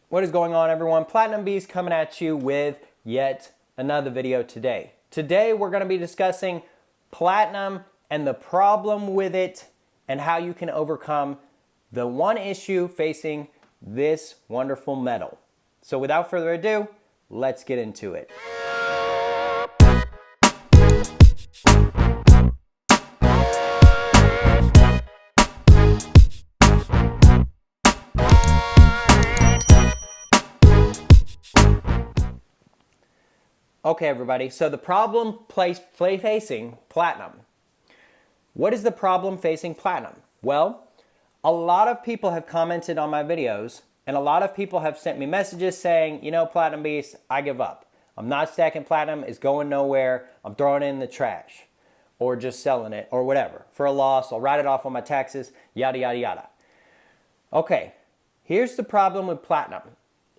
What is going on, everyone? Platinum Beast coming at you with yet another video today. Today we're going to be discussing platinum and the problem with it and how you can overcome the one issue facing this wonderful metal. So without further ado, let's get into it. Okay, everybody, so the problem facing platinum. What is the problem facing platinum? Well, a lot of people have commented on my videos, and a lot of people have sent me messages saying, you know, Platinum Beast, I give up. I'm not stacking platinum, it's going nowhere, I'm throwing it in the trash, or just selling it, or whatever. For a loss, I'll write it off on my taxes, yada, yada, yada. Okay, here's the problem with platinum.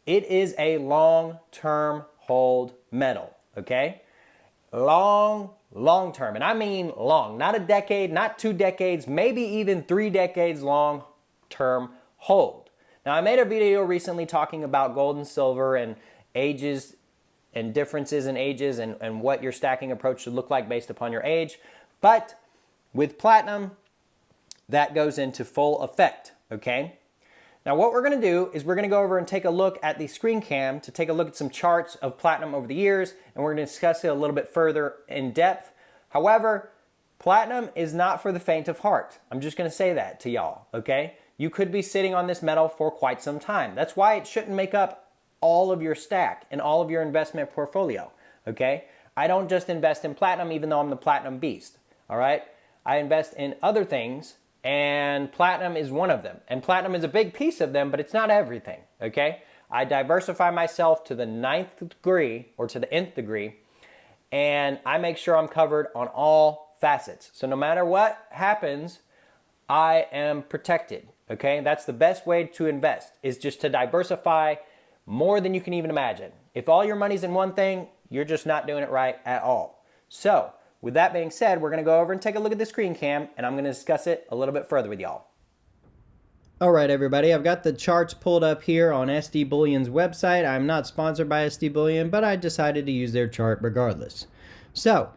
It is a long-term hold metal. Okay? Long term. And I mean long. Not a decade, not 2 decades, maybe even 3 decades long term hold. Now, I made a video recently talking about gold and silver and ages and differences in ages and what your stacking approach should look like based upon your age. But with platinum, that goes into full effect. Okay? Now what we're going to do is we're going to go over and take a look at the screen cam to take a look at some charts of platinum over the years, and we're going to discuss it a little bit further in depth. However, platinum is not for the faint of heart. I'm just going to say that to y'all, okay? You could be sitting on this metal for quite some time. That's why it shouldn't make up all of your stack and all of your investment portfolio, okay? I don't just invest in platinum even though I'm the Platinum Beast, all right? I invest in other things, and platinum is one of them. And platinum is a big piece of them, but it's not everything, okay? I diversify myself to the 9th degree, or to the nth degree, and I make sure I'm covered on all facets. So no matter what happens, I am protected, okay? That's the best way to invest, is just to diversify more than you can even imagine. If all your money's in one thing, you're just not doing it right at all. So, with that being said, we're going to go over and take a look at the screen cam, and I'm going to discuss it a little bit further with y'all. All right, everybody, I've got the charts pulled up here on SD Bullion's website. I'm not sponsored by SD Bullion, but I decided to use their chart regardless. So,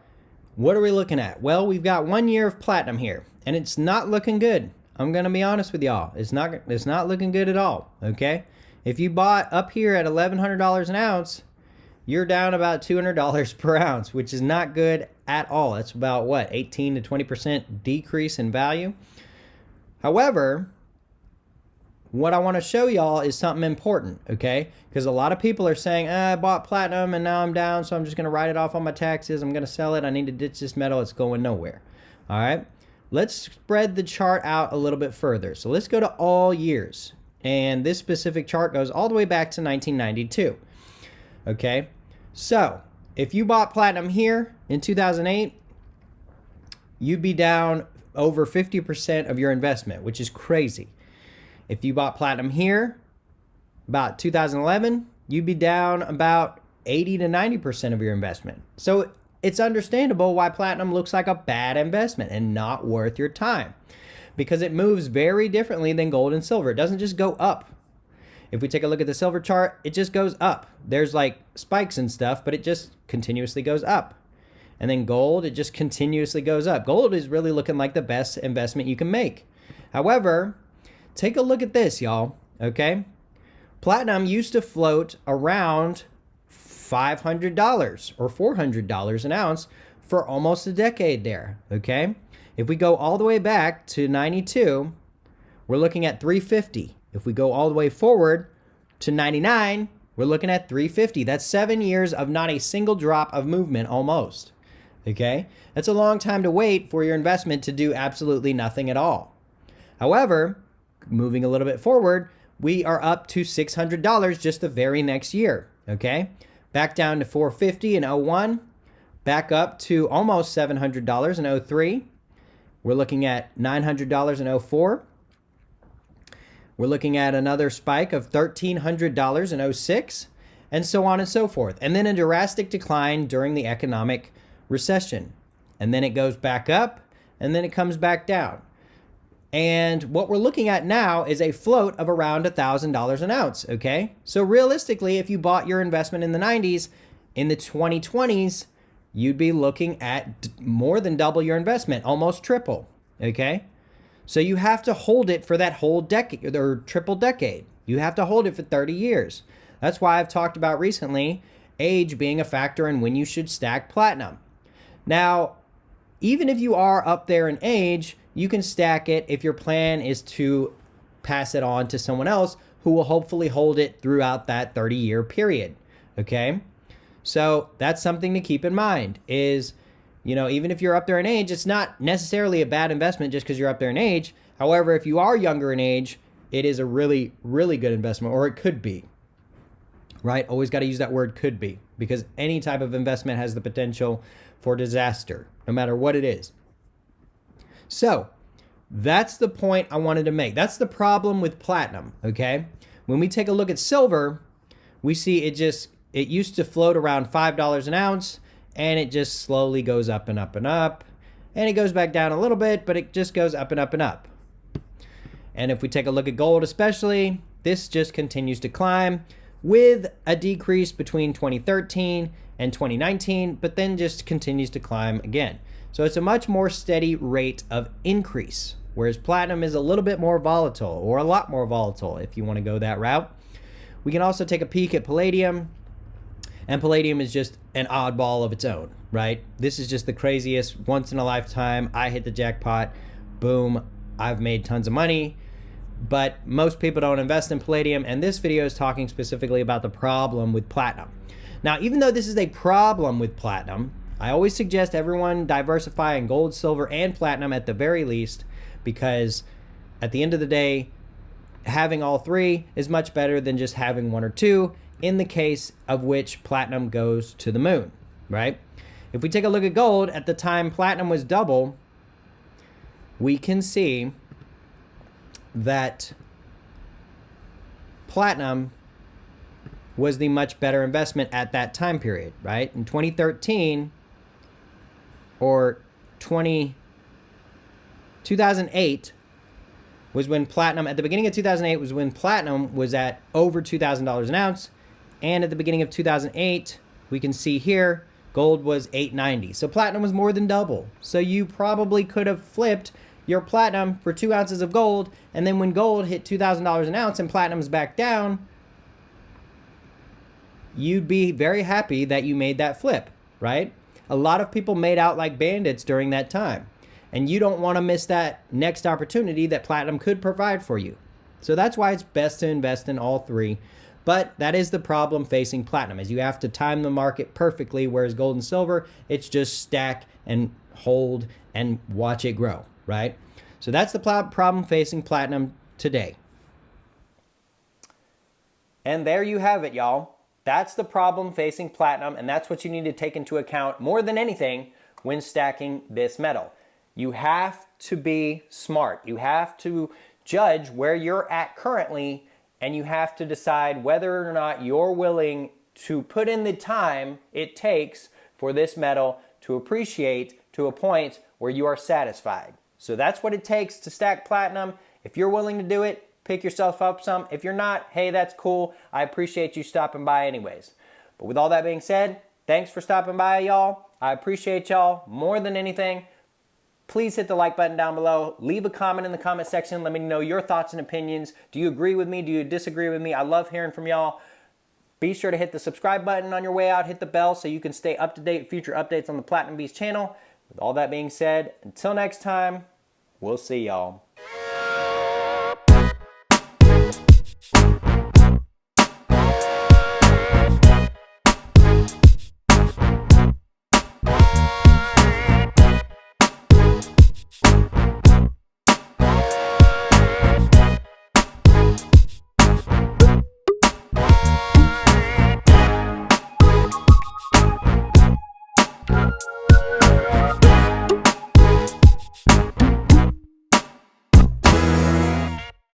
what are we looking at? Well, we've got 1 year of platinum here, and it's not looking good. I'm going to be honest with y'all. It's not looking good at all, okay? If you bought up here at $1,100 an ounce, you're down about $200 per ounce, which is not good at all. That's about, what, 18 to 20% decrease in value. However, what I want to show y'all is something important, okay? Because a lot of people are saying, I bought platinum and now I'm down, so I'm just going to write it off on my taxes. I'm going to sell it. I need to ditch this metal. It's going nowhere. All right? Let's spread the chart out a little bit further. So let's go to all years. And this specific chart goes all the way back to 1992. Okay, so if you bought platinum here in 2008, you'd be down over 50% of your investment, which is crazy. If you bought platinum here about 2011, you'd be down about 80 to 90% of your investment. So it's understandable why platinum looks like a bad investment and not worth your time, because it moves very differently than gold and silver. It doesn't just go up. If we take a look at the silver chart, it just goes up. There's like spikes and stuff, but it just continuously goes up. And then gold, it just continuously goes up. Gold is really looking like the best investment you can make. However, take a look at this, y'all, okay? Platinum used to float around $500 or $400 an ounce for almost a decade there, okay? If we go all the way back to 92, we're looking at $350. If we go all the way forward to 99, we're looking at $350. That's 7 years of not a single drop of movement almost. Okay? That's a long time to wait for your investment to do absolutely nothing at all. However, moving a little bit forward, we are up to $600 just the very next year. Okay? Back down to $450 in 01, back up to almost $700 in 03. We're looking at $900 in 04. We're looking at another spike of $1,300 in 06, and so on and so forth. And then a drastic decline during the economic recession. And then it goes back up, and then it comes back down. And what we're looking at now is a float of around $1,000 an ounce, okay? So realistically, if you bought your investment in the 90s, in the 2020s, you'd be looking at more than double your investment, almost triple, okay? So you have to hold it for that whole decade or triple decade. You have to hold it for 30 years. That's why I've talked about recently age being a factor in when you should stack platinum. Now, even if you are up there in age, you can stack it if your plan is to pass it on to someone else who will hopefully hold it throughout that 30-year period, okay? So that's something to keep in mind is, even if you're up there in age, it's not necessarily a bad investment just because you're up there in age. However, if you are younger in age, it is a really, really good investment, or it could be, right? Always got to use that word could be, because any type of investment has the potential for disaster, no matter what it is. So that's the point I wanted to make. That's the problem with platinum, okay? When we take a look at silver, we see it used to float around $5 an ounce, and it just slowly goes up and up and up. And it goes back down a little bit, but it just goes up and up and up. And if we take a look at gold especially, this just continues to climb with a decrease between 2013 and 2019, but then just continues to climb again. So it's a much more steady rate of increase, whereas platinum is a little bit more volatile, or a lot more volatile if you want to go that route. We can also take a peek at palladium, and palladium is just an oddball of its own, right? This is just the craziest, once in a lifetime, I hit the jackpot, boom, I've made tons of money. But most people don't invest in palladium, and this video is talking specifically about the problem with platinum. Now, even though this is a problem with platinum, I always suggest everyone diversify in gold, silver, and platinum at the very least, because at the end of the day, having all three is much better than just having one or two, in the case of which platinum goes to the moon, right? If we take a look at gold, at the time platinum was double, we can see that platinum was the much better investment at that time period, right? In 2013 or 2008 was when platinum, at the beginning of 2008 was when platinum was at over $2,000 an ounce. And at the beginning of 2008, we can see here, gold was $890. So platinum was more than double. So you probably could have flipped your platinum for 2 ounces of gold, and then when gold hit $2,000 an ounce and platinum's back down, you'd be very happy that you made that flip, right? A lot of people made out like bandits during that time, and you don't want to miss that next opportunity that platinum could provide for you. So that's why it's best to invest in all three. But that is the problem facing platinum, is you have to time the market perfectly, whereas gold and silver, it's just stack and hold and watch it grow, right? So that's the problem facing platinum today. And there you have it, y'all. That's the problem facing platinum, and that's what you need to take into account more than anything when stacking this metal. You have to be smart. You have to judge where you're at currently, and you have to decide whether or not you're willing to put in the time it takes for this metal to appreciate to a point where you are satisfied. So that's what it takes to stack platinum. If you're willing to do it, pick yourself up some. If you're not, hey, that's cool. I appreciate you stopping by anyways. But with all that being said, thanks for stopping by, y'all. I appreciate y'all more than anything. Please hit the like button down below. Leave a comment in the comment section. Let me know your thoughts and opinions. Do you agree with me? Do you disagree with me? I love hearing from y'all. Be sure to hit the subscribe button on your way out. Hit the bell so you can stay up to date with future updates on the Platinum Beast channel. With all that being said, until next time, we'll see y'all.